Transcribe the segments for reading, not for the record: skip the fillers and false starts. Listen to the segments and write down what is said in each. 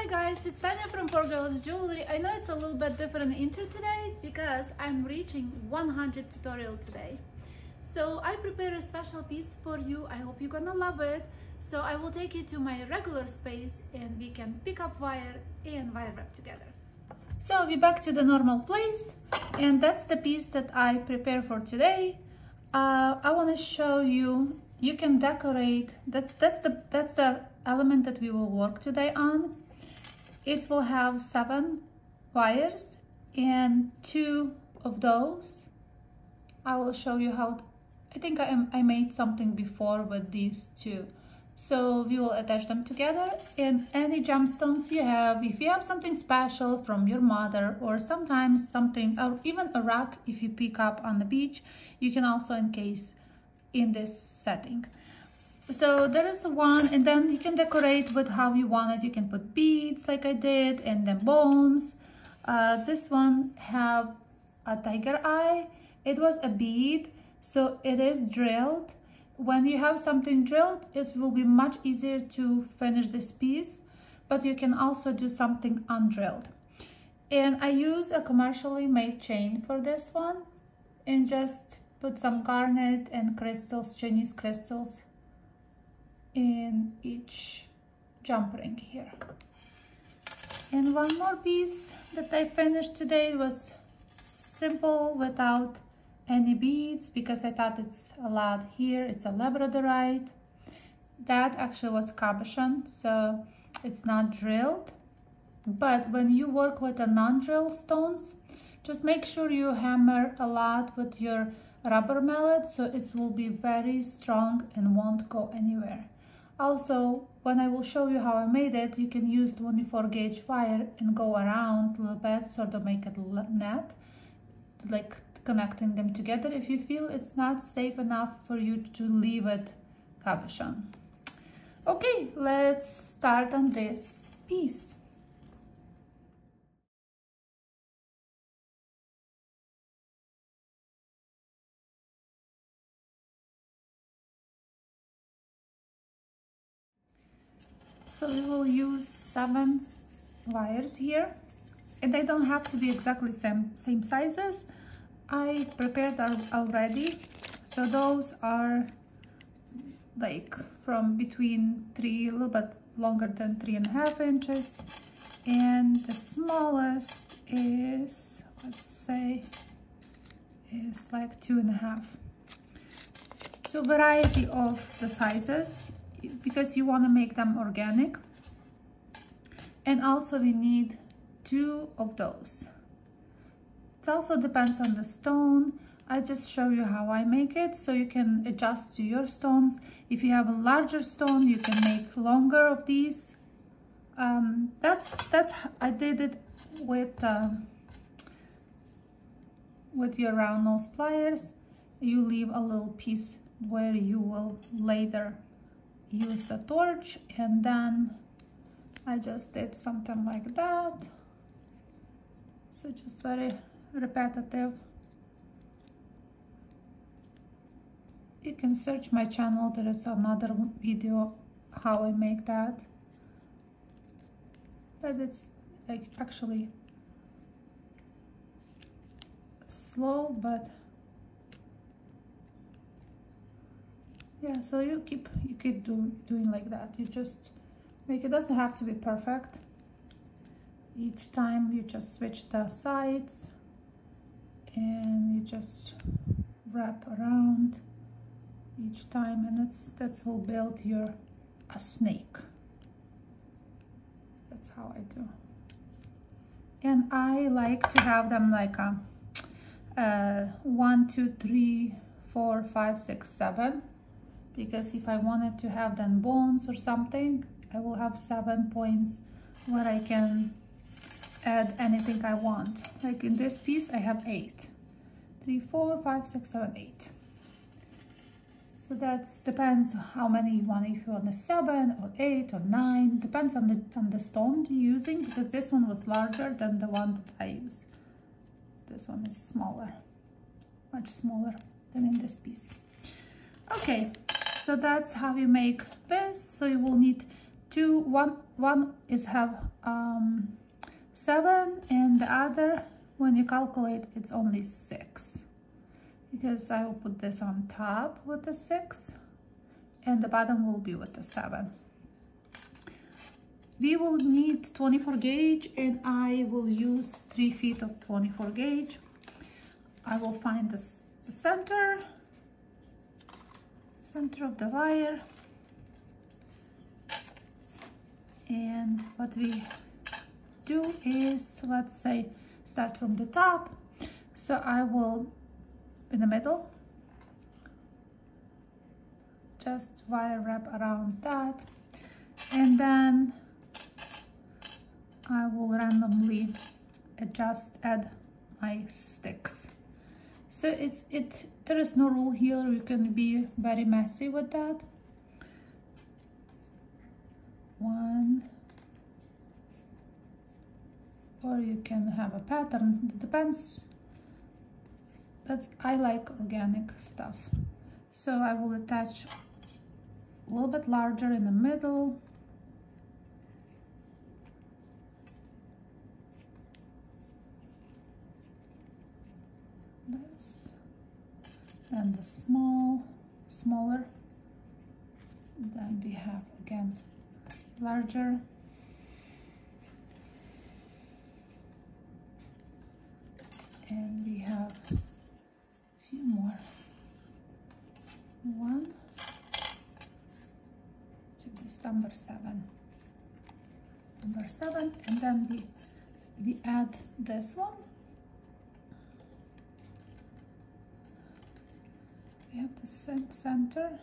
Hi guys, it's Tanya from Poor Girls Jewelry. I know it's a little bit different intro today because I'm reaching 100 tutorial today. So I prepared a special piece for you. I hope you're gonna love it. So I will take you to my regular space and we can pick up wire and wire wrap together. So we're back to the normal place, and that's the piece that I prepared for today. I want to show you. You can decorate. That's the element that we will work today on. It will have 7 wires, and 2 of those I will show you how. I think I made something before with these 2. So we will attach them together, and any gemstones you have, if you have something special from your mother, or sometimes something, or even a rock if you pick up on the beach, you can also encase in this setting. So there is one, and then you can decorate with how you want it. You can put beads like I did, and then bones. This one have a tiger eye. It was a bead, so it is drilled. When you have something drilled, it will be much easier to finish this piece, but you can also do something undrilled. And I use a commercially made chain for this one, and just put some garnet and crystals, Chinese crystals, in each jump ring here. And one more piece that I finished today was simple without any beads, because I thought it's a lot here. It's a labradorite. That actually was cabochon, so it's not drilled. But when you work with the non-drill stones, just make sure you hammer a lot with your rubber mallet, so it will be very strong and won't go anywhere. Also, when I will show you how I made it, you can use 24 gauge wire and go around a little bit, sort of make it net, like connecting them together if you feel it's not safe enough for you to leave it cabochon. Okay, let's start on this piece. So we will use 7 wires here, and they don't have to be exactly same sizes. I prepared already, so those are like from between 3, a little bit longer than 3.5 inches, and the smallest is, let's say, is like 2.5. So variety of the sizes, because you want to make them organic. And also we need 2 of those. It also depends on the stone. I just show you how I make it, so you can adjust to your stones. If you have a larger stone, you can make longer of these. I did it with your round nose pliers. You leave a little piece where you will later use a torch, and then I just did something like that. So just very repetitive. You can search my channel, there is another video how I make that, but it's like actually slow, but yeah. So you keep doing like that. You just make it. Doesn't have to be perfect. Each time you just switch the sides, and you just wrap around each time, and that will build a snake. That's how I do. And I like to have them like a 1, 2, 3, 4, 5, 6, 7, because if I wanted to have then bones or something, I will have 7 points where I can add anything I want. Like in this piece I have 8. 3, 4, 5, 6, 7, 8. So that depends how many you want. If you want a 7 or 8 or 9, depends on the stone you're using, because this one was larger than the one that I use. This one is smaller, much smaller than in this piece. Okay, so that's how you make this. So you will need one is have 7, and the other, when you calculate, it's only 6, because I will put this on top with the 6 and the bottom will be with the 7. We will need 24 gauge, and I will use 3 feet of 24 gauge. I will find the center of the wire, and what we do is, let's say, start from the top. So I will, in the middle, just wire wrap around that, and then I will randomly add my sticks. So there is no rule here. You can be very messy with that. 1, or you can have a pattern. It depends, but I like organic stuff. So I will attach a little bit larger in the middle. This, and the smaller. Then we have again larger. And we have a few more. 1, so this number 7, and then we add this one. We have the center,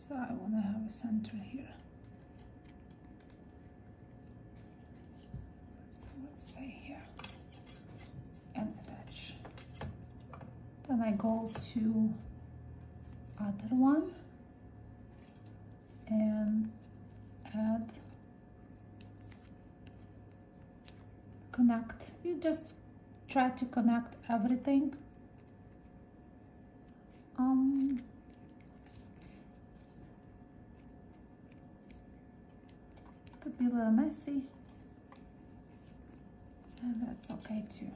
so I want to have a center here. So let's say here, and attach. Then I go to other one and add, connect. You just try to connect everything. Could be a little messy, and that's okay too.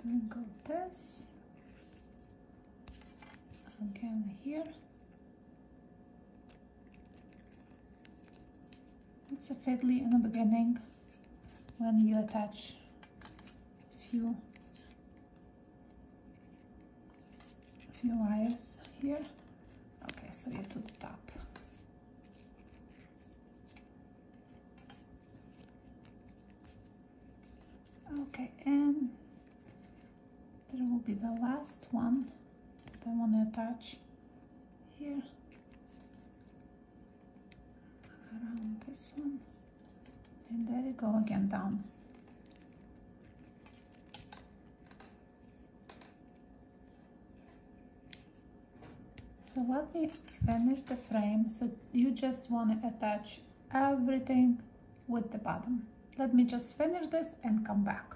Then go this again here. It's a fiddly in the beginning when you attach few wires here. Okay, so you're to the top. Okay, and there will be the last one that I want to attach here around this one, and there you go again down. So let me finish the frame. So you just want to attach everything with the bottom. Let me just finish this and come back.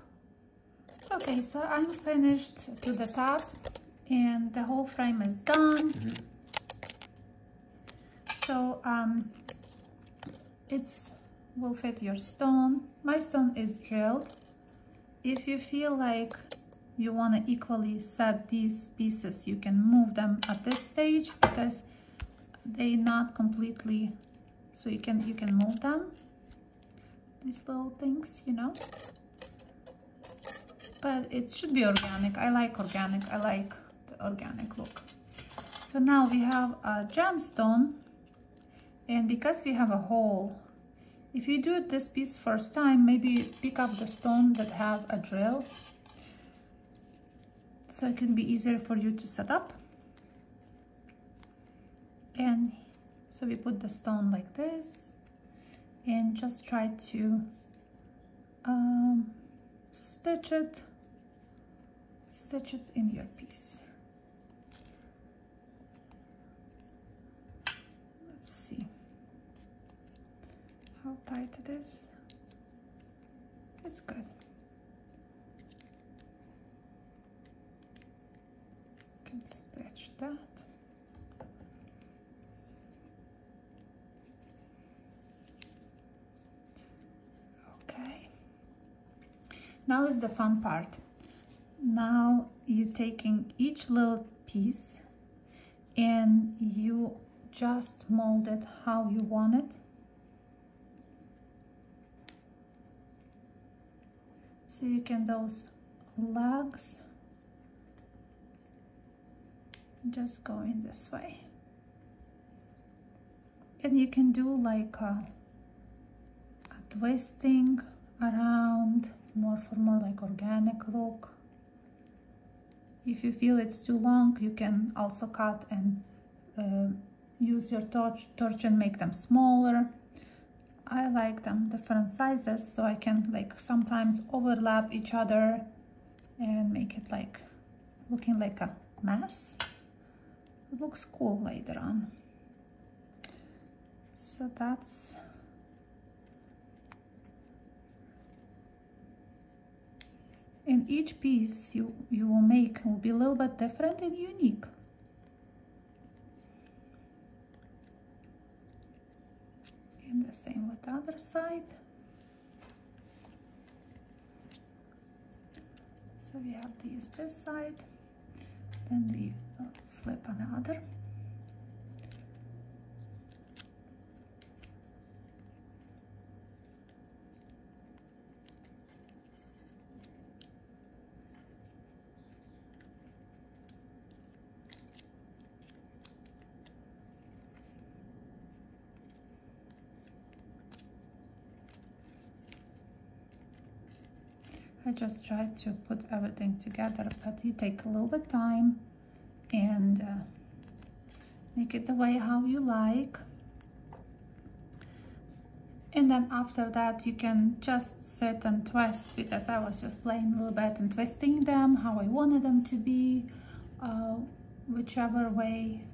Okay, so I'm finished to the top and the whole frame is done. So it's will fit your stone. My stone is drilled. If you feel like you want to equally set these pieces, you can move them at this stage because they're not completely, so you can move them, these little things, you know, but it should be organic. I like organic. I like the organic look. So now we have a gemstone, and because we have a hole, if you do this piece first time, maybe pick up the stone that have a drill, so it can be easier for you to set up. And so we put the stone like this and just try to stitch it in your piece. Let's see how tight it is. It's good. Can stretch that. Okay. Now is the fun part. Now you're taking each little piece and you just mold it how you want it. So you can those legs just go in this way, and you can do like a twisting around more like organic look. If you feel it's too long, you can also cut and use your torch and make them smaller. I like them different sizes, so I can like sometimes overlap each other and make it like looking like a mess. It looks cool later on. So that's in each piece you will make will be a little bit different and unique. And the same with the other side. So we have to use this side, then we flip another. I just tried to put everything together, but you take a little bit of time and make it the way how you like. And then after that you can just sit and twist, because I was just playing a little bit and twisting them how I wanted them to be, whichever way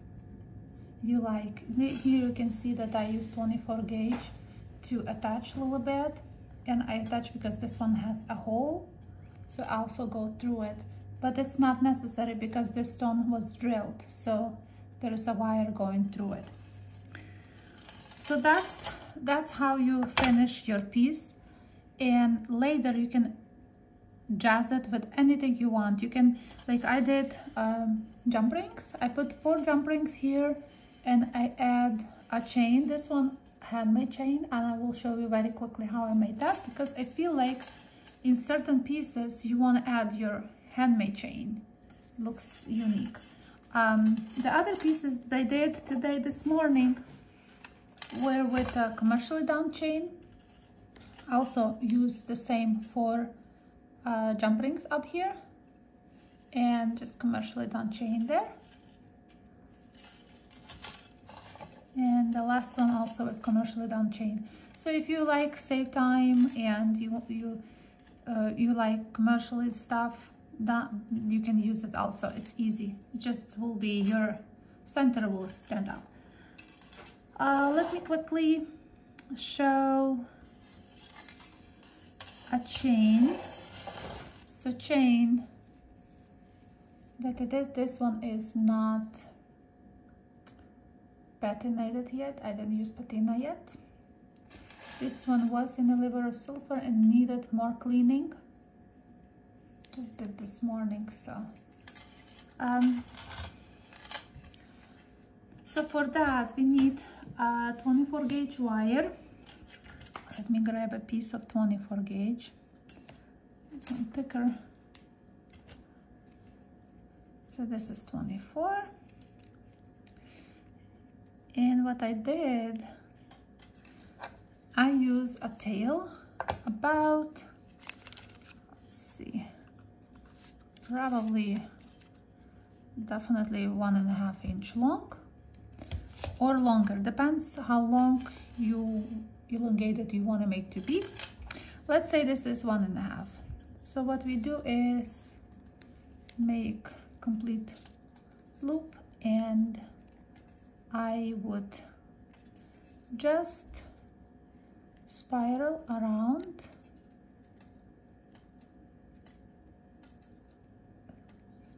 you like. Here you can see that I used 24 gauge to attach a little bit, and I attach because this one has a hole, so I also go through it, but it's not necessary because this stone was drilled, so there is a wire going through it. So that's how you finish your piece, and later you can jazz it with anything you want. You can, like I did jump rings. I put 4 jump rings here, and I add a chain. This one handmade chain, and I will show you very quickly how I made that, because I feel like in certain pieces you want to add your handmade chain. Looks unique. The other pieces that I did today this morning were with a commercially done chain. I also use the same 4 jump rings up here and just commercially done chain there. And the last one also with commercially done chain. So if you like save time and you like commercially stuff, that you can use it also. It's easy. It just will be your center will stand up. Let me quickly show a chain. So chain that I did, this one is not patinated yet. I didn't use patina yet. This one was in a liver of silver and needed more cleaning. Just did this morning, so so for that we need a 24 gauge wire. Let me grab a piece of 24 gauge. This one thicker. So this is 24. And what I did, I use a tail about, let's see, probably definitely 1.5 inch long or longer, depends how long you elongate it you want to make to be. Let's say this is 1.5. So what we do is make complete loop, and I would just spiral around.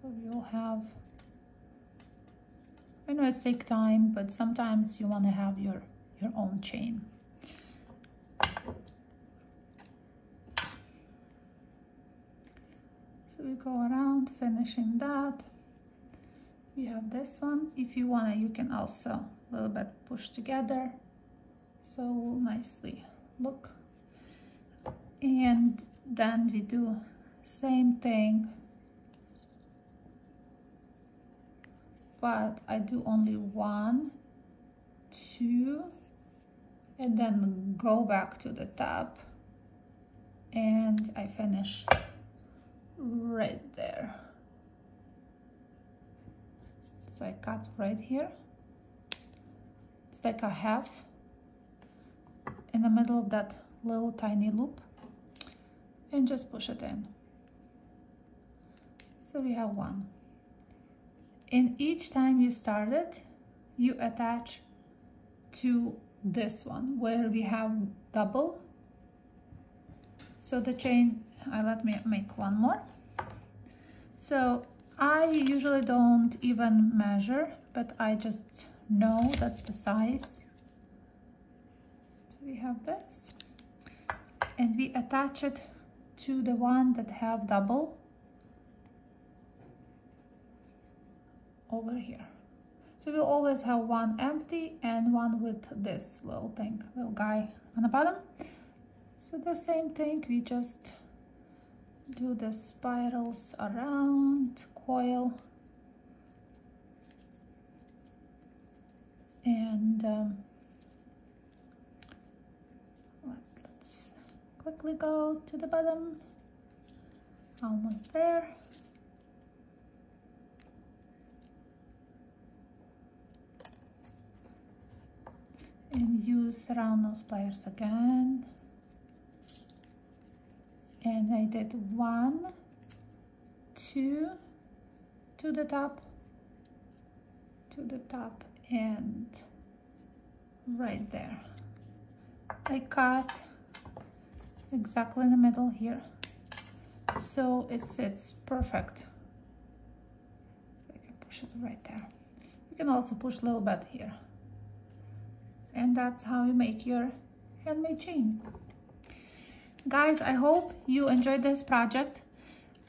So you'll have, I know it's take time, but sometimes you want to have your own chain. So we go around finishing that. We have this one. If you want to, you can also a little bit push together so it will nicely look. And then we do same thing, but I do only 1, 2, and then go back to the top, and I finish right there. So I cut right here. It's like a half in the middle of that little tiny loop, and just push it in. So we have 1. And each time you start it, you attach to this one where we have double. So the chain, let me make one more. So I usually don't even measure, but I just know that the size. So we have this, and we attach it to the one that have double over here. So we'll always have one empty and one with this little thing, little guy on the bottom. So the same thing, we just do the spirals around, coil, and let's quickly go to the bottom. Almost there. And use round nose pliers again. And I did 1, 2 to the top, and right there. I cut exactly in the middle here, so it sits perfect. I can push it right there. You can also push a little bit here. And that's how you make your handmade chain. Guys, I hope you enjoyed this project.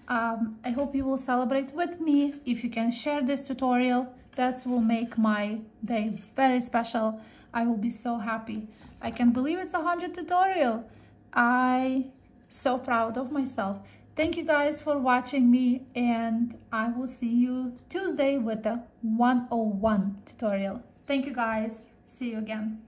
I hope you will celebrate with me. If you can share this tutorial, that will make my day very special. I will be so happy. I can't believe it's 100 tutorial. I'm so proud of myself. Thank you guys for watching me, and I will see you Tuesday with the 101 tutorial. Thank you guys. See you again.